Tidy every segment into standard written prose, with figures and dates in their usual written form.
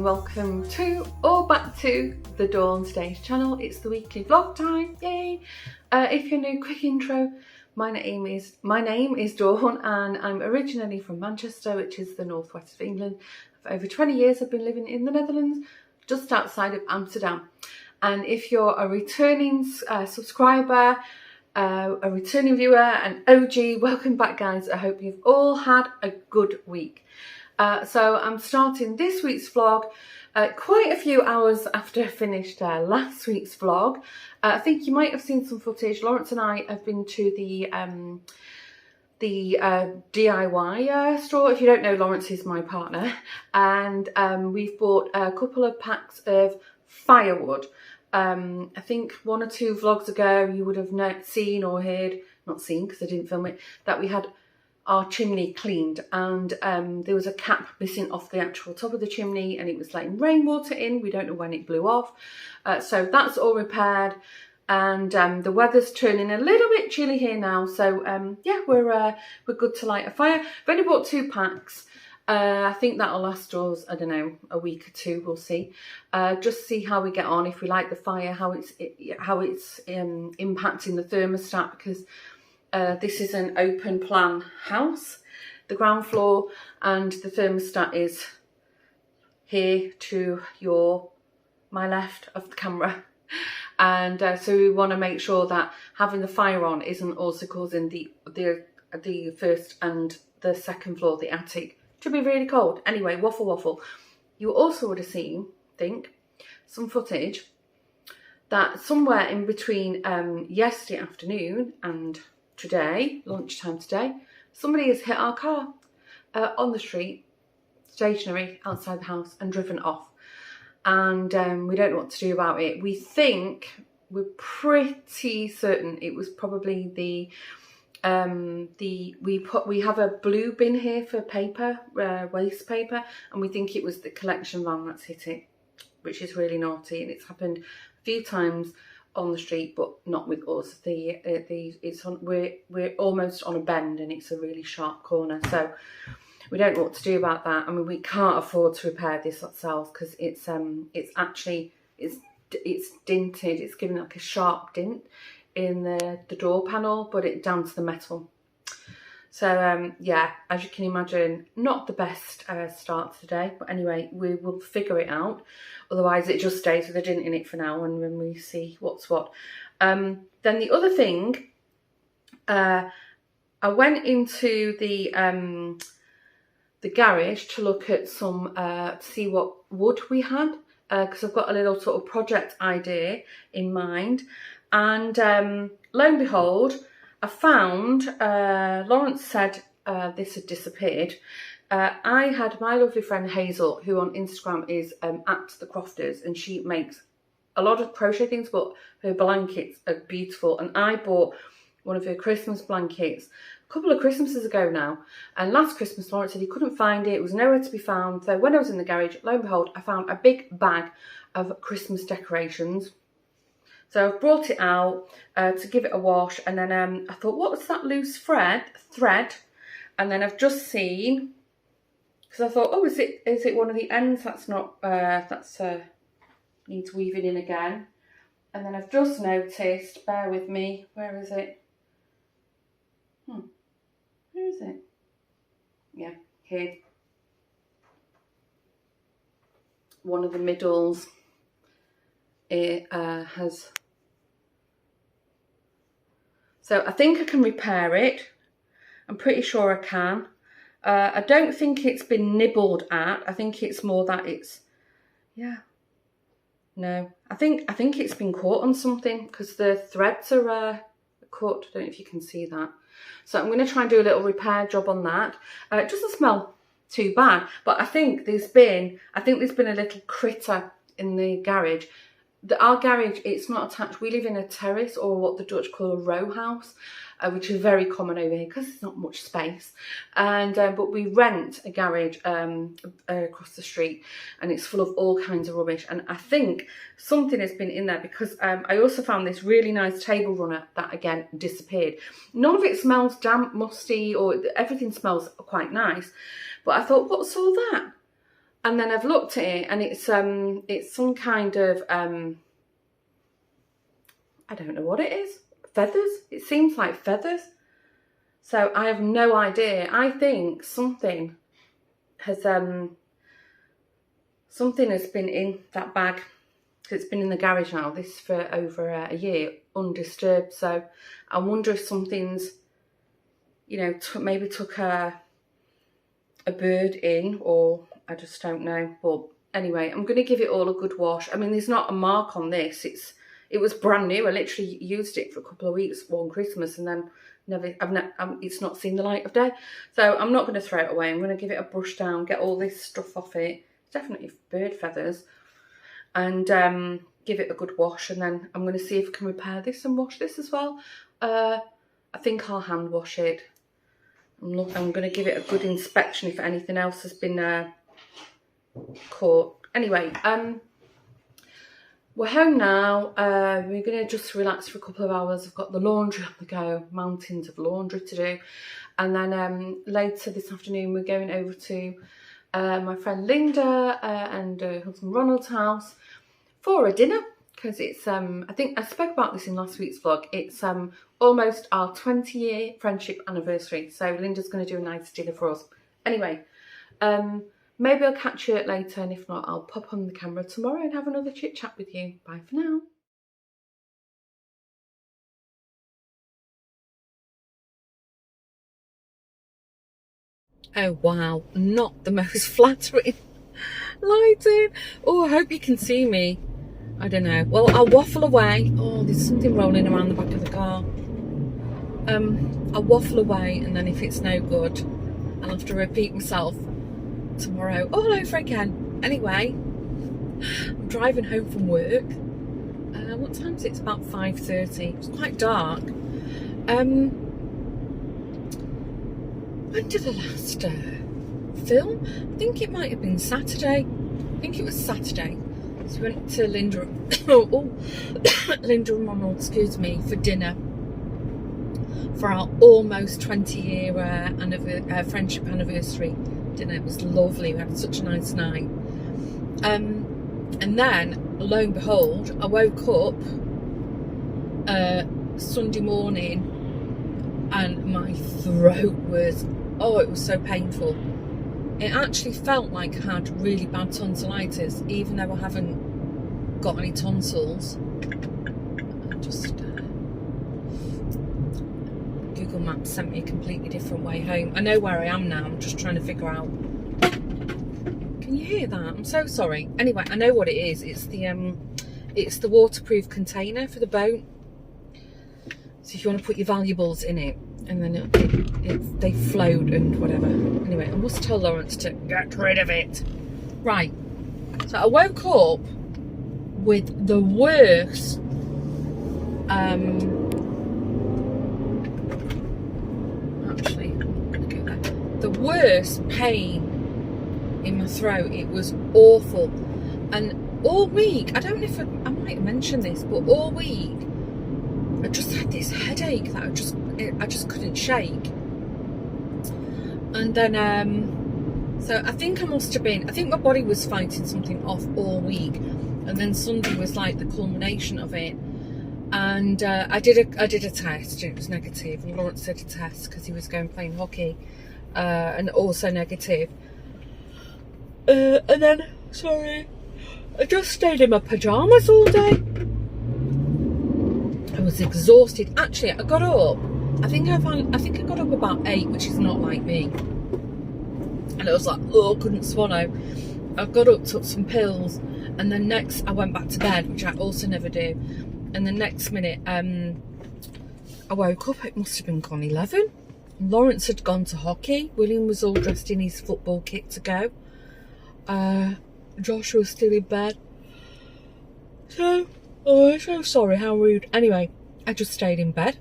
Welcome to or back to the Dawn Stage channel. It's the weekly vlog time, yay! If you're new, quick intro. My name is Dawn and I'm originally from Manchester, which is the northwest of England. For over 20 years I've been living in the Netherlands, just outside of Amsterdam. And if you're a returning subscriber, a returning viewer, an OG, welcome back guys. I hope you've all had a good week. So I'm starting this week's vlog quite a few hours after I finished last week's vlog. I think you might have seen some footage. Lawrence and I have been to the DIY store. If you don't know, Lawrence is my partner, and we've bought a couple of packs of firewood. I think 1 or 2 vlogs ago you would have seen or heard, not seen because I didn't film it, that we had our chimney cleaned, and there was a cap missing off the actual top of the chimney and it was letting rainwater in. We don't know when it blew off, so that's all repaired, and the weather's turning a little bit chilly here now, so yeah, we're good to light a fire. I've only bought 2 packs. I think that'll last us, I don't know, a week or 2, we'll see. Just see how we get on, if we like the fire, how it's impacting the thermostat, because this is an open plan house, the ground floor, and the thermostat is here to my left of the camera. And so we want to make sure that having the fire on isn't also causing the first and the second floor, the attic, to be really cold. Anyway, waffle. You also would have seen, some footage that somewhere in between yesterday afternoon and today, lunchtime today, somebody has hit our car on the street, stationary outside the house, and driven off. And we don't know what to do about it. We're pretty certain it was probably we have a blue bin here for paper, waste paper, and we think it was the collection van that's hit it, which is really naughty, and it's happened a few times on the street, but not with us. We're almost on a bend and it's a really sharp corner, so we don't know what to do about that. I mean, we can't afford to repair this ourselves because it's dinted. It's given like a sharp dint in the door panel, but it's down to the metal. So yeah, as you can imagine, not the best start today, but anyway, we will figure it out. Otherwise it just stays with a dint in it for now, and when we see what's what. Then the other thing, I went into the garage to look at some, to see what wood we had, because I've got a little sort of project idea in mind. And lo and behold, I found, Lawrence said this had disappeared. I had my lovely friend Hazel, who on Instagram is at the Crofters, and she makes a lot of crochet things, but her blankets are beautiful. And I bought one of her Christmas blankets a couple of Christmases ago now. And last Christmas, Lawrence said he couldn't find it. It was nowhere to be found. So when I was in the garage, lo and behold, I found a big bag of Christmas decorations. So I've brought it out to give it a wash, and then I thought, what was that loose thread? And then I've just seen, because I thought, oh, is it one of the ends that's not, needs weaving in again. And then I've just noticed, bear with me, where is it? Where is it? Yeah, here. One of the middles, it has... So I think I can repair it. I'm pretty sure I can. I don't think it's been nibbled at. I think it's more that it's, yeah, No, I think it's been caught on something because the threads are caught. I don't know if you can see that. So I'm going to try and do a little repair job on that. It doesn't smell too bad, but I think there's been a little critter in the garage. Our garage, it's not attached. We live in a terrace, or what the Dutch call a row house, which is very common over here because there's not much space. And but we rent a garage across the street, and it's full of all kinds of rubbish. And I think something has been in there because I also found this really nice table runner that again disappeared. None of it smells damp, musty, or everything smells quite nice. But I thought, what's all that? And then I've looked at it, and it's some kind of I don't know what it is. Feathers. It seems like feathers. So I have no idea. I think something has been in that bag. It's been in the garage now. This for over a year, undisturbed. So I wonder if something's, you know, maybe took a bird in, or I just don't know. But anyway, I'm going to give it all a good wash. I mean, there's not a mark on this. It was brand new. I literally used it for a couple of weeks on Christmas, and then it's not seen the light of day. So I'm not going to throw it away. I'm going to give it a brush down, get all this stuff off it. It's definitely bird feathers, and give it a good wash. And then I'm going to see if I can repair this and wash this as well. I think I'll hand wash it. I'm going to give it a good inspection if anything else has been caught. Anyway, we're home now. We're going to just relax for a couple of hours. I've got the laundry on the go, mountains of laundry to do. And then later this afternoon, we're going over to my friend Linda and her husband Ronald's house for a dinner. Because it's, I think I spoke about this in last week's vlog. It's almost our 20-year friendship anniversary. So Linda's going to do a nice dinner for us. Anyway, maybe I'll catch you later, and if not, I'll pop on the camera tomorrow and have another chit chat with you. Bye for now. Oh wow, not the most flattering lighting. Oh, I hope you can see me. I don't know. Well, I'll waffle away. Oh, there's something rolling around the back of the car. I'll waffle away, and then if it's no good, I'll have to repeat myself tomorrow all over again. Anyway, I'm driving home from work. What time is it? It's about 5:30. It's quite dark. When did the last film? I think it might have been Saturday. I think it was Saturday. So we went to Linda, Linda and Ronald, excuse me, for dinner for our almost 20-year friendship anniversary dinner. It was lovely. We had such a nice night. And then, lo and behold, I woke up Sunday morning, and my throat was, it was so painful. It actually felt like I had really bad tonsillitis, even though I haven't got any tonsils. I just Google Maps sent me a completely different way home. I know where I am now. I'm just trying to figure out. Can you hear that? I'm so sorry. Anyway, I know what it is. It's the waterproof container for the boat. So if you want to put your valuables in it, and then they float and whatever. Anyway, I must tell Lawrence to get rid of it. Right. So I woke up with the worst the worst pain in my throat. It was awful. And all week, I don't know if I might have mentioned this, but all week I just had this headache that I just couldn't shake. And then so I think I think my body was fighting something off all week, and then Sunday was like the culmination of it. And I did a test. It was negative, and Lawrence did a test because he was going playing hockey, and also negative. And then, sorry, I just stayed in my pajamas all day. I was exhausted. Actually, I got up. I think I got up about 8, which is not like me. And I was like, couldn't swallow. I got up, took some pills, And then next I went back to bed, which I also never do. And the next minute I woke up, it must have been gone 11. Lawrence had gone to hockey. William was all dressed in his football kit to go. Joshua was still in bed. So, oh, I'm so sorry, how rude. Anyway, I just stayed in bed.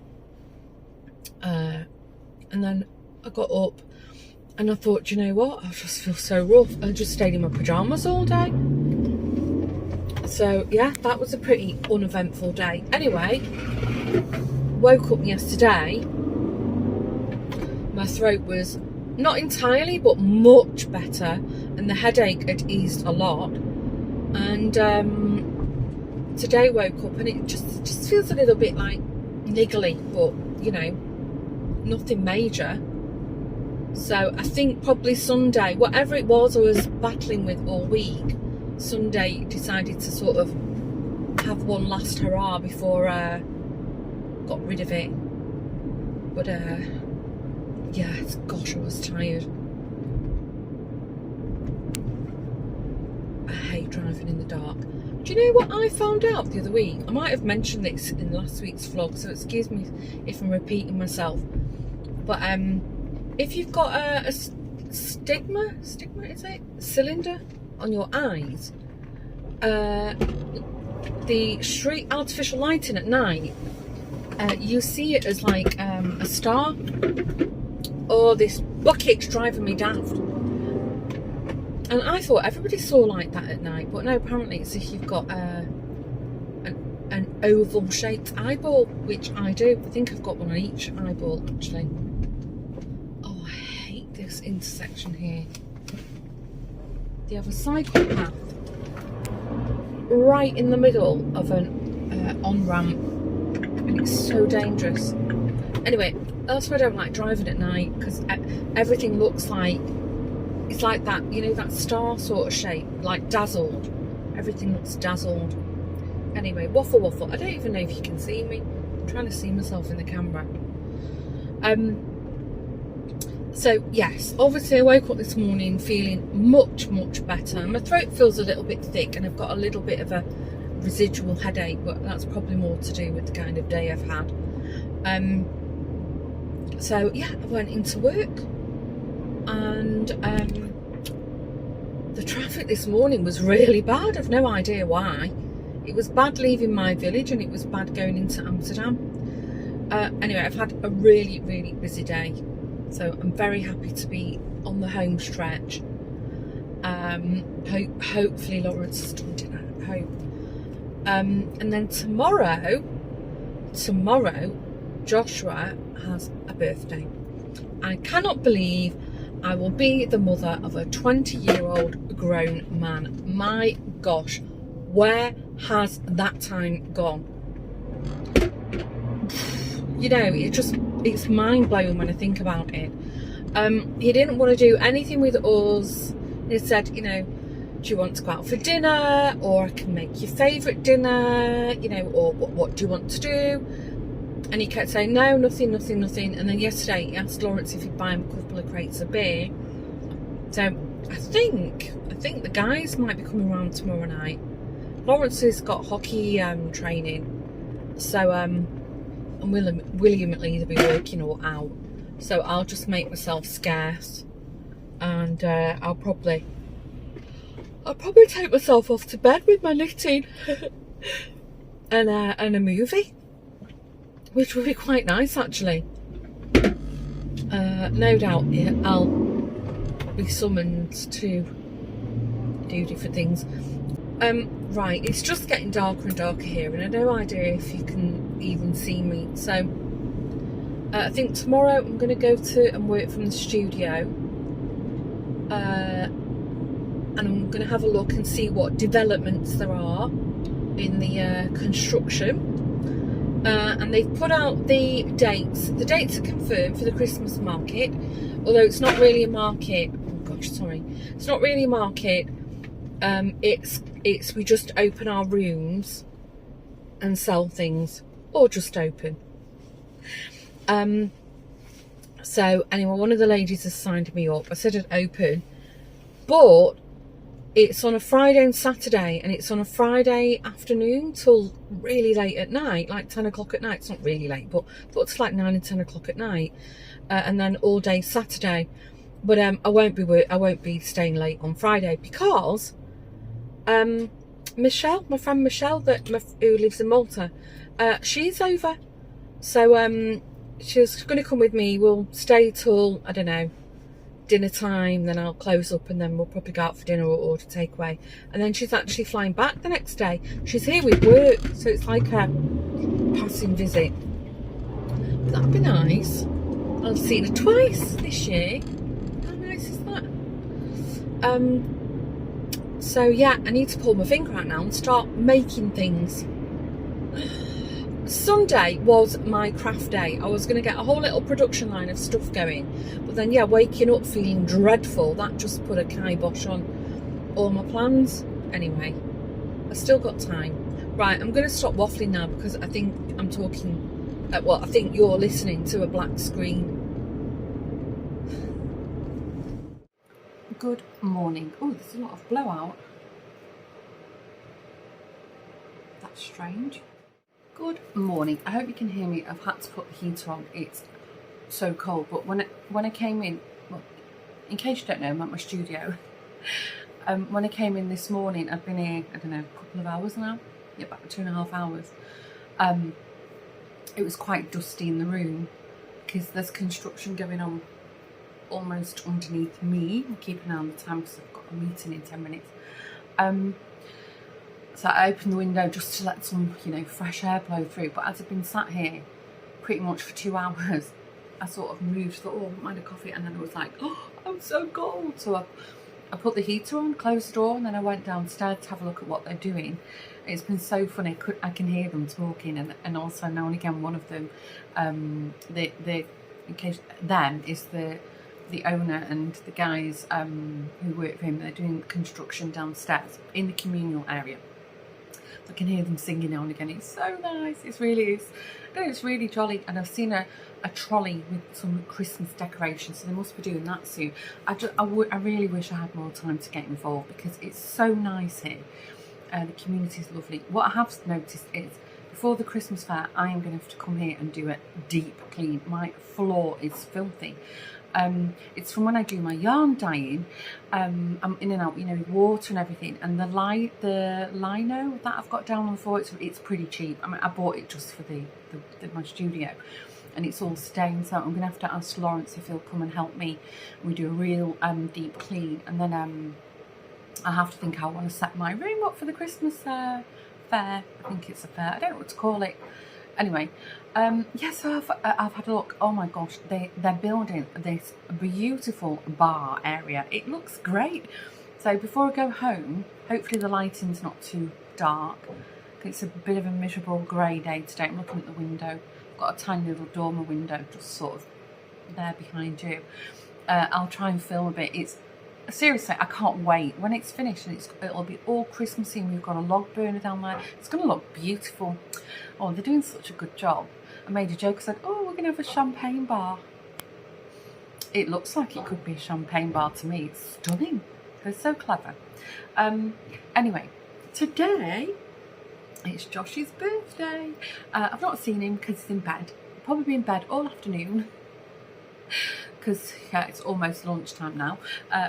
And then I got up and I thought, you know what, I just feel so rough. I just stayed in my pyjamas all day. So, yeah, that was a pretty uneventful day. Anyway, woke up yesterday. My throat was not entirely, but much better. And the headache had eased a lot. And today woke up and it just feels a little bit like niggly, but, you know, nothing major. So I think probably Sunday, whatever it was I was battling with all week, Sunday decided to sort of have one last hurrah before I got rid of it. But yeah, gosh, I was tired. I hate driving in the dark. Do you know what I found out the other week? I might have mentioned this in last week's vlog, so excuse me if I'm repeating myself. But if you've got a stigma is it? Cylinder on your eyes, the street artificial lighting at night, you see it as like a star. Oh, this bucket's driving me daft. And I thought everybody saw like that at night, but no, apparently it's if you've got an oval shaped eyeball, which I do. I think I've got one on each eyeball actually. Oh, I hate this intersection here. They have a cycle path right in the middle of an on-ramp, and it's so dangerous. Anyway, that's why I don't like driving at night, because everything looks like, it's like that, you know, that star sort of shape, like dazzled. Everything looks dazzled. Anyway, waffle. I don't even know if you can see me. I'm trying to see myself in the camera. So yes, obviously I woke up this morning feeling much better. My throat feels a little bit thick and I've got a little bit of a residual headache, but that's probably more to do with the kind of day I've had. So yeah, I went into work, and the traffic this morning was really bad. I've no idea why. It was bad leaving my village and it was bad going into Amsterdam. Anyway, I've had a really busy day, so I'm very happy to be on the home stretch. Hopefully Lawrence has done dinner at home. And then tomorrow Joshua has a birthday. I cannot believe I will be the mother of a 20-year-old grown man. My gosh, where has that time gone? You know, it's mind-blowing when I think about it. He didn't want to do anything with us. He said, you know, do you want to go out for dinner, or I can make your favourite dinner, you know, or what do you want to do? And he kept saying, no, nothing. And then yesterday he asked Lawrence if he'd buy him a couple of crates of beer. So I think the guys might be coming around tomorrow night. Lawrence has got hockey training, so and William will either be working or out. So I'll just make myself scarce, and I'll probably take myself off to bed with my knitting and a movie, which would be quite nice actually. No doubt I'll be summoned to do different things. Right, it's just getting darker and darker here, and I have no idea if you can even see me. So I think tomorrow I'm going to go to and work from the studio, and I'm going to have a look and see what developments there are in the construction. And they've put out the dates. The dates are confirmed for the Christmas market, although it's not really a market. Oh gosh, sorry, it's not really a market. It's we just open our rooms and sell things, or just open. So anyway, one of the ladies has signed me up. I said I'd open, but it's on a Friday and Saturday, and it's on a Friday afternoon till really late at night, like 10 o'clock at night. It's not really late, but it's like 9 and 10 o'clock at night, and then all day Saturday. But I won't be staying late on Friday because Michelle, my friend Michelle, who lives in Malta, she's over. So she's going to come with me. We'll stay till, I don't know, dinner time, then I'll close up, and then we'll probably go out for dinner or order takeaway. And then she's actually flying back the next day. She's here with work, so it's like a passing visit. But that'd be nice. I've seen her twice this year. How nice is that? So yeah, I need to pull my finger out now and start making things. Sunday was my craft day. I was going to get a whole little production line of stuff going, but then yeah, waking up feeling dreadful, that just put a kibosh on all my plans. Anyway, I still got time. Right, I'm going to stop waffling now because I think I'm talking, I think you're listening to a black screen. Good morning. Oh, there's a lot of blowout. That's strange. Good morning. I hope you can hear me. I've had to put the heater on. It's so cold. But when I came in, well, in case you don't know, I'm at my studio. When I came in this morning, I've been here, I don't know, a couple of hours now. Yeah, about 2.5 hours. It was quite dusty in the room because there's construction going on almost underneath me. I'm keeping an eye on the time because I've got a meeting in 10 minutes. So I opened the window just to let some, fresh air blow through. But as I've been sat here pretty much for 2 hours, I sort of moved, thought, oh, I wouldn't mind a coffee. And then I was like, oh, I'm so cold. So I put the heater on, closed the door, and then I went downstairs to have a look at what they're doing. It's been so funny. I can hear them talking. And also now and again, one of them, in case them is the owner and the guys who work for him. They're doing construction downstairs in the communal area. I can hear them singing now and again. It's so nice. It really is. No, it's really jolly. And I've seen a trolley with some Christmas decorations, so they must be doing that soon. I really wish I had more time to get involved because it's so nice here. The community is lovely. What I have noticed is before the Christmas fair, I am going to have to come here and do a deep clean. My floor is filthy. It's from when I do my yarn dyeing. I'm in and out, with water and everything. And the lino that I've got down on the floor, it's pretty cheap. I mean, I bought it just for my studio, and it's all stained. So I'm gonna have to ask Lawrence if he'll come and help me. We do a real deep clean, and then I have to think how I want to set my room up for the Christmas fair. I think it's a fair. I don't know what to call it. Anyway, so I've had a look. Oh my gosh, they're building this beautiful bar area. It looks great. So before I go home, hopefully the lighting's not too dark. It's a bit of a miserable grey day today. I'm looking at the window. I've got a tiny little dormer window just sort of there behind you. I'll try and film a bit. Seriously, I can't wait. When it's finished and it'll be all Christmassy and we've got a log burner down there. It's going to look beautiful. Oh, they're doing such a good job. I made a joke, I said, oh, we're going to have a champagne bar. It looks like it could be a champagne bar to me. It's stunning. They're so clever. Anyway, today it's Josh's birthday. I've not seen him because he's in bed. He'll probably be in bed all afternoon. Because it's almost lunchtime now,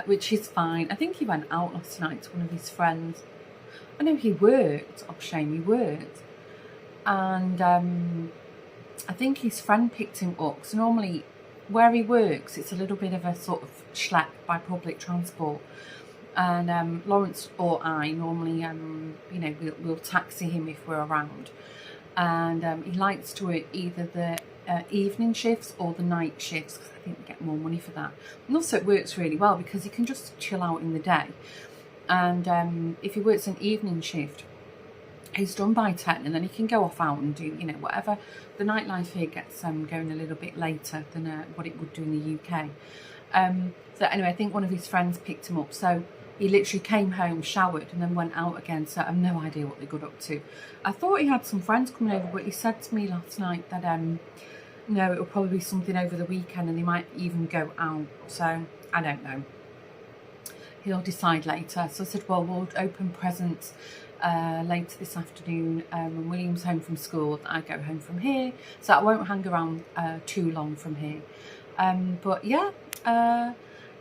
which is fine. I think he went out last night to one of his friends. I know he worked. Oh, shame he worked. And I think his friend picked him up. So normally where he works, it's a little bit of a sort of schlep by public transport. And Lawrence or I normally, we'll taxi him if we're around. And he likes to work either the evening shifts or the night shifts, because I think we get more money for that. And also it works really well because he can just chill out in the day. And if he works an evening shift, he's done by 10, and then he can go off out and do, whatever. The nightlife here gets going a little bit later than what it would do in the UK. So anyway, I think one of his friends picked him up. So he literally came home, showered, and then went out again. So I have no idea what they got up to. I thought he had some friends coming over, but he said to me last night that no, it'll probably be something over the weekend, and they might even go out. So I don't know. he'll decide later. So I said, well, we'll open presents later this afternoon when William's home from school. I go home from here, so I won't hang around too long from here. But yeah,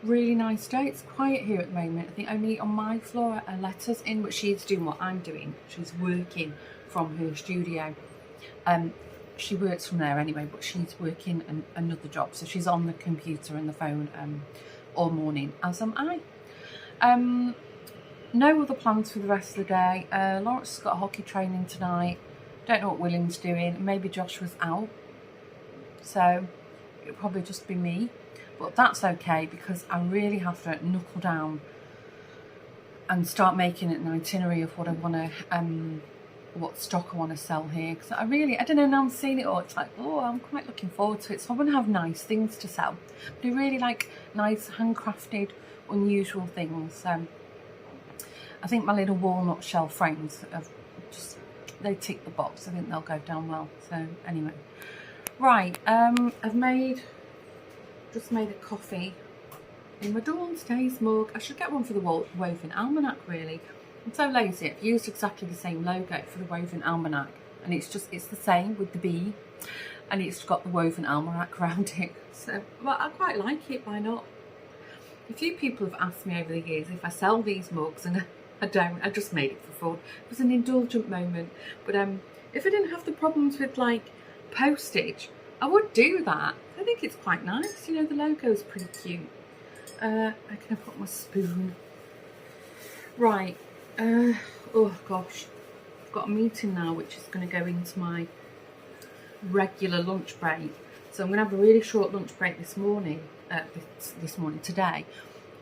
really nice day. It's quiet here at the moment. I think only on my floor are letters in, but she's doing what I'm doing. She's working from her studio. She works from there anyway, but she's working another job, so she's on the computer and the phone all morning, as am I. No other plans for the rest of the day. Lawrence has got hockey training tonight. Don't know what William's doing. Maybe Joshua's out, so it'll probably just be me. But that's okay, because I really have to knuckle down and start making an itinerary of what I want to, what stock I want to sell here. Because I don't know, now I'm seeing it all, it's like, oh, I'm quite looking forward to it. So I want to have nice things to sell. But I really like nice, handcrafted, unusual things. I think my little walnut shell frames they tick the box. I think they'll go down well. So anyway, right, I've just made a coffee in my Dawn's Days mug. I should get one for the Woven Almanac, really. I'm so lazy. I've used exactly the same logo for the Woven Almanac, and it's the same with the bee, and it's got the Woven Almanac around it. So, well, I quite like it. Why not? A few people have asked me over the years if I sell these mugs, and I don't. I just made it for fun. It was an indulgent moment. But if I didn't have the problems with like postage, I would do that. I think it's quite nice. You know, the logo's pretty cute. I can put my spoon. Right. Oh gosh. I've got a meeting now which is going to go into my regular lunch break. So I'm going to have a really short lunch break this morning. Today.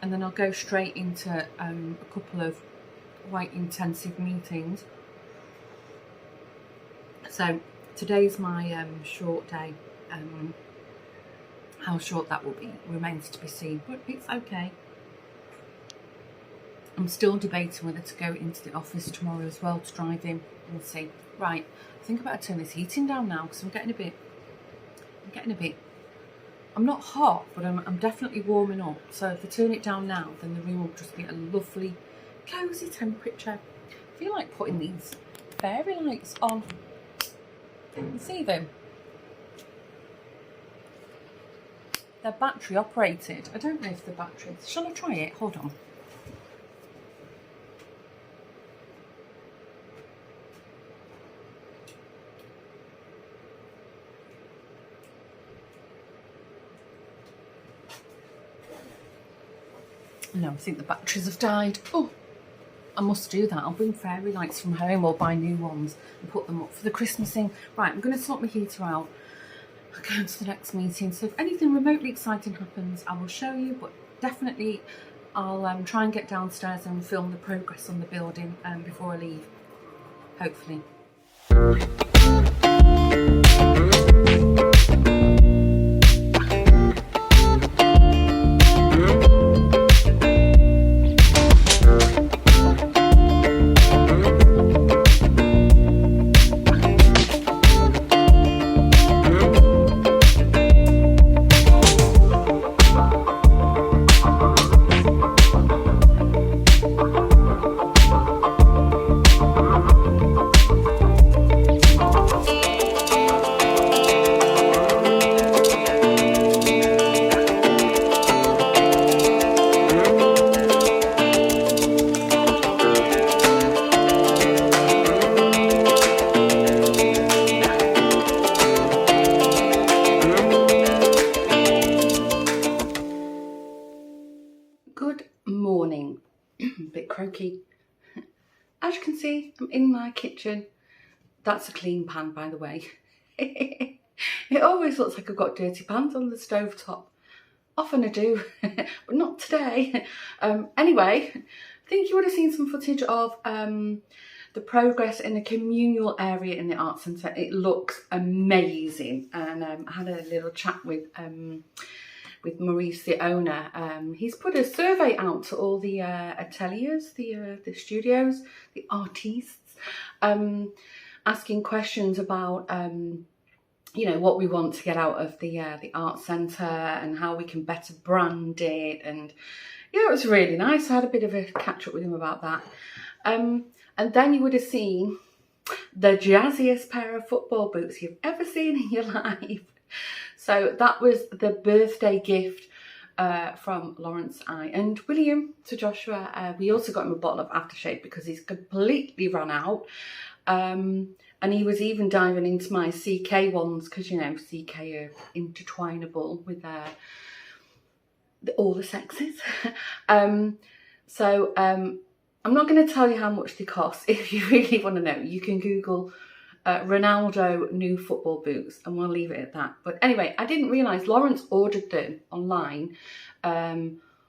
And then I'll go straight into a couple of quite intensive meetings. So today's my short day. How short that will be remains to be seen, but it's okay. I'm still debating whether to go into the office tomorrow as well to drive in. We'll see. Right, I think I better turn this heating down now because I'm getting a bit. I'm not hot, but I'm definitely warming up. So if I turn it down now, then the room will just be a lovely, cosy temperature. I feel like putting these fairy lights on. You can see them. They're battery operated. I don't know if the battery. Shall I try it? Hold on. No, I think the batteries have died. Oh, I must do that. I'll bring fairy lights from home or buy new ones and put them up for the Christmas thing. Right, I'm going to sort my heater out. I'll go to the next meeting. So if anything remotely exciting happens, I will show you. But definitely, I'll try and get downstairs and film the progress on the building before I leave. Hopefully. Good morning. A bit croaky. As you can see, I'm in my kitchen. That's a clean pan, by the way. It always looks like I've got dirty pans on the stove top. Often I do, but not today. Anyway, I think you would have seen some footage of the progress in the communal area in the Arts Centre. It looks amazing, and I had a little chat with Maurice, the owner. He's put a survey out to all the ateliers, the studios, the artistes, asking questions about you know, what we want to get out of the art centre and how we can better brand it. And yeah, it was really nice. I had a bit of a catch up with him about that. And then you would have seen the jazziest pair of football boots you've ever seen in your life. So that was the birthday gift from Lawrence, and William to Joshua. We also got him a bottle of aftershave because he's completely run out. And he was even diving into my CK ones because, you know, CK are intertwinable with all the sexes. So I'm not going to tell you how much they cost. If you really want to know, you can Google Ronaldo new football boots and we'll leave it at that. But anyway, I didn't realise Lawrence ordered them online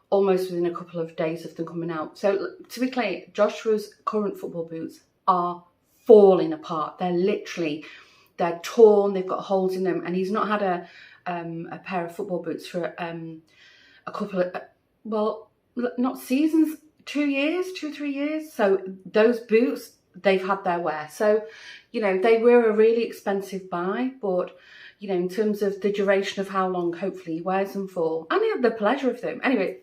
almost within a couple of days of them coming out. So to be clear, Joshua's current football boots are falling apart. They're torn, they've got holes in them, and he's not had a pair of football boots for a couple of, well, not seasons, 2 or 3 years. So those boots, they've had their wear. So, you know, they were a really expensive buy, but, you know, in terms of the duration of how long hopefully he wears them for, and he had the pleasure of them. Anyway,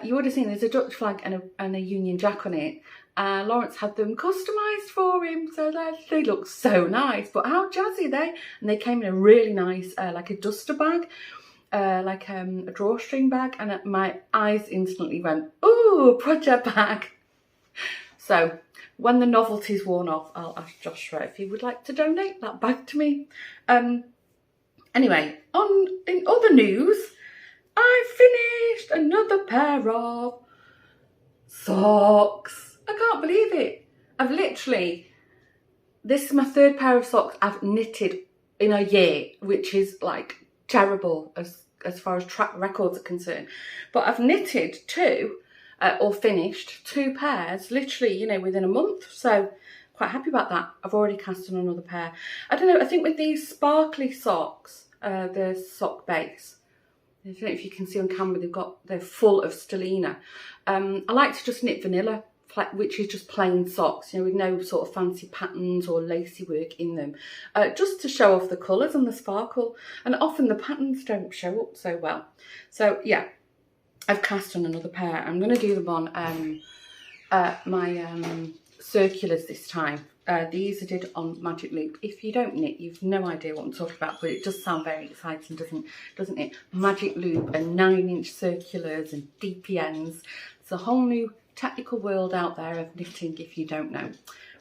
you would have seen there's a Dutch flag and a Union Jack on it. Lawrence had them customised for him, so they look so nice. But how jazzy are they? And they came in a really nice, like a duster bag, like a drawstring bag. And my eyes instantly went, ooh, project bag. So when the novelty's worn off, I'll ask Joshua if he would like to donate that bag to me. Anyway, in other news, I finished another pair of socks. I can't believe it. This is my third pair of socks I've knitted in a year, which is like terrible as far as track records are concerned. But I've knitted two, or finished 2 pairs, literally, you know, within a month. So quite happy about that. I've already cast on another pair. I don't know, I think with these sparkly socks, the sock base, I don't know if you can see on camera, they're full of stellina. I like to just knit vanilla, which is just plain socks, you know, with no sort of fancy patterns or lacy work in them, just to show off the colours and the sparkle. And often the patterns don't show up so well. So yeah, I've cast on another pair. I'm going to do them on my circulars this time. These I did on Magic Loop. If you don't knit, you've no idea what I'm talking about, but it does sound very exciting, doesn't it? Magic Loop and 9-inch circulars and DPNs. It's a whole new technical world out there of knitting if you don't know.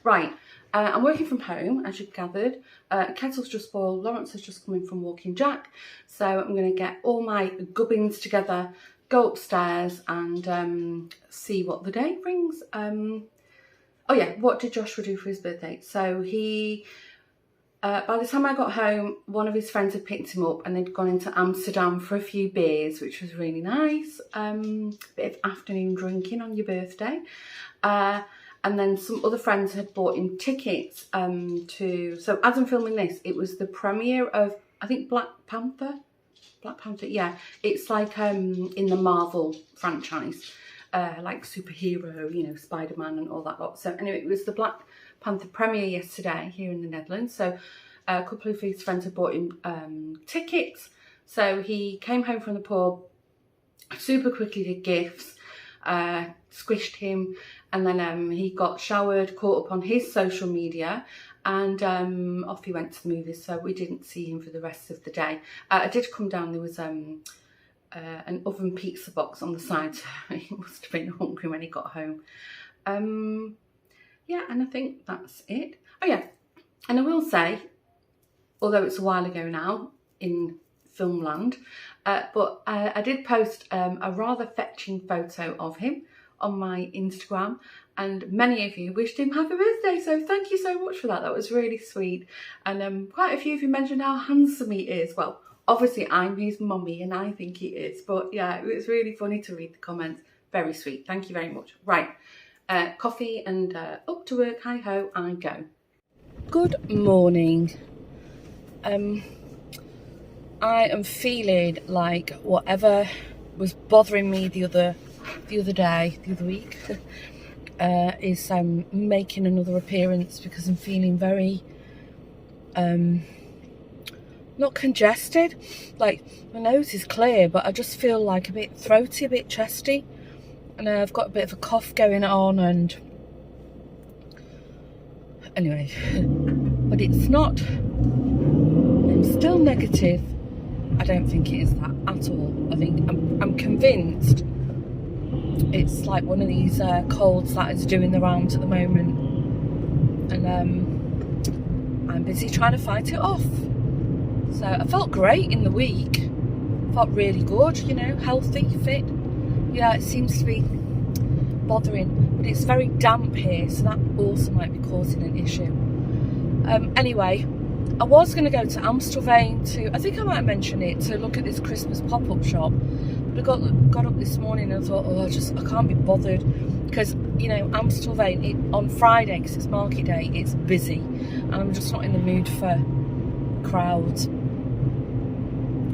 Right, I'm working from home, as you've gathered. Kettle's just boiled, Lawrence has just come in from walking Jack, so I'm going to get all my gubbins together, go upstairs and see what the day brings. Oh yeah, what did Joshua do for his birthday? So he, by the time I got home, one of his friends had picked him up and they'd gone into Amsterdam for a few beers, which was really nice. Bit of afternoon drinking on your birthday. And then some other friends had bought him tickets so as I'm filming this, it was the premiere of, I think, Black Panther, yeah. It's like in the Marvel franchise. Like superhero, you know, Spider-Man and all that lot. So anyway, it was the Black Panther premiere yesterday here in the Netherlands. So a couple of his friends had bought him tickets. So he came home from the pub, super quickly did gifts, squished him, and then he got showered, caught up on his social media, and off he went to the movies. So we didn't see him for the rest of the day. I did come down, there was an oven pizza box on the side, so he must have been hungry when he got home. Yeah, and I think that's it. Oh yeah, and I will say, although it's a while ago now in filmland, but I did post a rather fetching photo of him on my Instagram, and many of you wished him happy birthday, so thank you so much for that. That was really sweet. And quite a few of you mentioned how handsome he is. Well, obviously I'm his mummy and I think he is, but yeah, it was really funny to read the comments. Very sweet, thank you very much. Right, coffee and up to work, hi ho, I go. Good morning. I am feeling like whatever was bothering me the other week is making another appearance, because I'm feeling very not congested. Like, my nose is clear, but I just feel like a bit throaty, a bit chesty. And I've got a bit of a cough going on, and anyway, but it's not, I'm still negative. I don't think it is that at all. I think I'm convinced it's like one of these colds that is doing the rounds at the moment, and I'm busy trying to fight it off. So I felt great in the week, felt really good, you know, healthy, fit. Yeah, it seems to be bothering, but it's very damp here, so that also might be causing an issue. Anyway, I was going to go to Amstelveen to, I think I might have mentioned it, to look at this Christmas pop-up shop. But I got up this morning and I thought, oh, I can't be bothered, because, you know, Amstelveen, on Friday, because it's market day, it's busy, and I'm just not in the mood for crowds,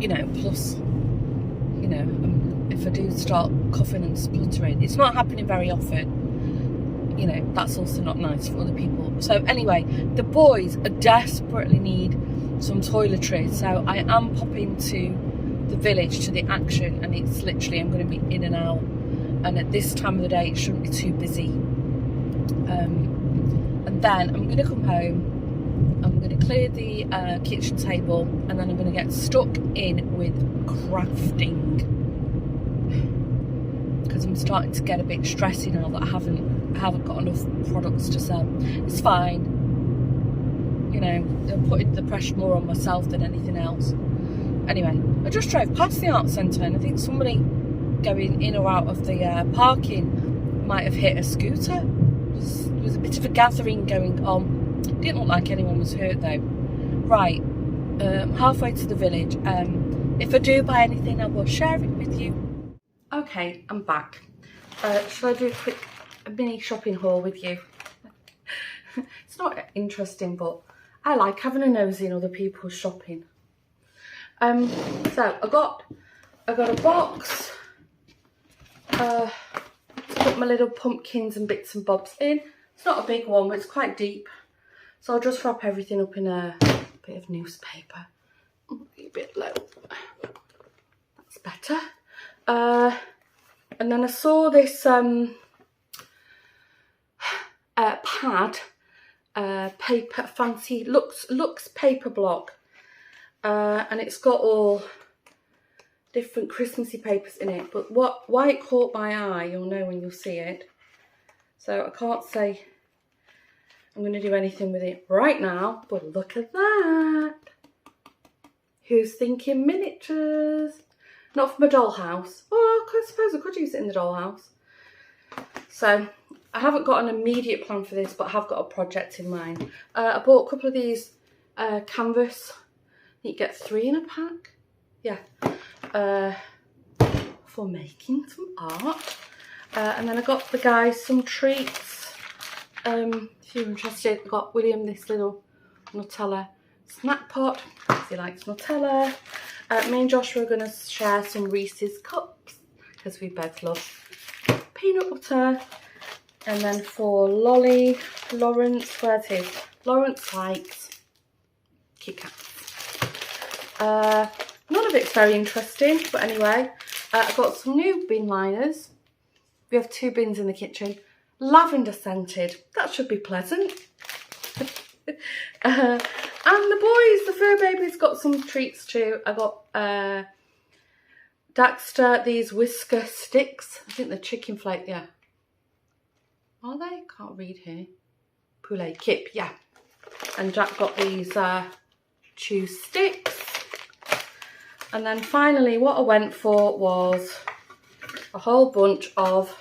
you know. Plus, you know, if I do start coughing and spluttering, it's not happening very often, you know, that's also not nice for other people. So anyway, the boys desperately need some toiletries, so I am popping to the village, to the Action, and it's literally, I'm going to be in and out, and at this time of the day it shouldn't be too busy. And then I'm going to come home, I'm going to clear the kitchen table, and then I'm going to get stuck in with crafting, because I'm starting to get a bit stressy now that I haven't got enough products to sell. It's fine, you know, I'm putting the pressure more on myself than anything else. Anyway, I just drove past the art centre, and I think somebody going in or out of the parking might have hit a scooter. There was a bit of a gathering going on. Didn't look like anyone was hurt though. Right, halfway to the village. If I do buy anything, I will share it with you. Okay, I'm back. Shall I do a mini shopping haul with you? It's not interesting, but I like having a nose in other people's shopping. So I got a box to put my little pumpkins and bits and bobs in. It's not a big one, but it's quite deep. So I'll just wrap everything up in a bit of newspaper. A bit low. That's better. And then I saw this pad, paper, fancy Lux paper block. And it's got all different Christmassy papers in it, but why it caught my eye, you'll know when you'll see it. So I can't say I'm going to do anything with it right now, but look at that. Who's thinking miniatures? Not from a dollhouse. Oh, I suppose I could use it in the dollhouse. So I haven't got an immediate plan for this, but I have got a project in mind. I bought a couple of these canvas. You get 3 in a pack, yeah, for making some art. And then I got the guys some treats. If you're interested, I got William this little Nutella snack pot, because he likes Nutella. Me and Joshua are going to share some Reese's cups, because we both love peanut butter. And then for Lolly, Lawrence, where's his? Lawrence likes Kit Kats. None of it's very interesting, but anyway, I got some new bin liners. We have 2 bins in the kitchen, lavender scented. That should be pleasant. And the boys, the fur babies, got some treats too. I got Daxter these whisker sticks. I think they're chicken flake, yeah. Are they? Can't read here. Poulet kip, yeah. And Jack got these chew sticks. And then finally what I went for was a whole bunch of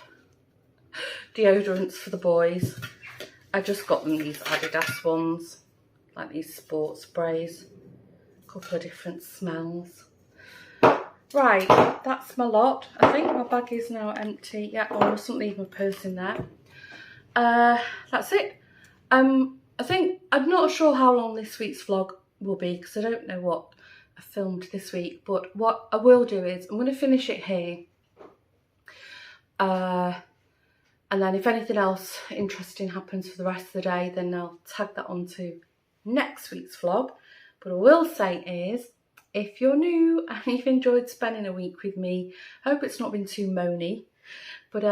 deodorants for the boys. I just got them these Adidas ones, like these sport sprays. A couple of different smells. Right, that's my lot. I think my bag is now empty. Yeah, I mustn't leave my purse in there. That's it. I think, I'm not sure how long this week's vlog will be, because I don't know what I filmed this week, but what I will do is I'm going to finish it here, and then if anything else interesting happens for the rest of the day, then I'll tag that onto next week's vlog. But I will say is, if you're new and you've enjoyed spending a week with me, I hope it's not been too moany. But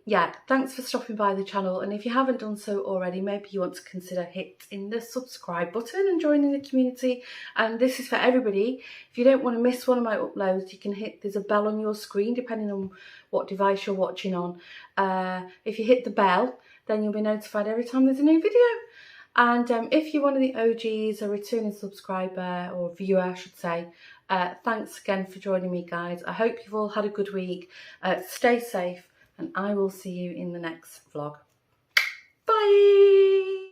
yeah, thanks for stopping by the channel, and if you haven't done so already, maybe you want to consider hitting the subscribe button and joining the community. And this is for everybody. If you don't want to miss one of my uploads, you can there's a bell on your screen depending on what device you're watching on. If you hit the bell, then you'll be notified every time there's a new video. And if you're one of the OGs, a returning subscriber or viewer I should say, thanks again for joining me, guys. I hope you've all had a good week. Stay safe, and I will see you in the next vlog. Bye!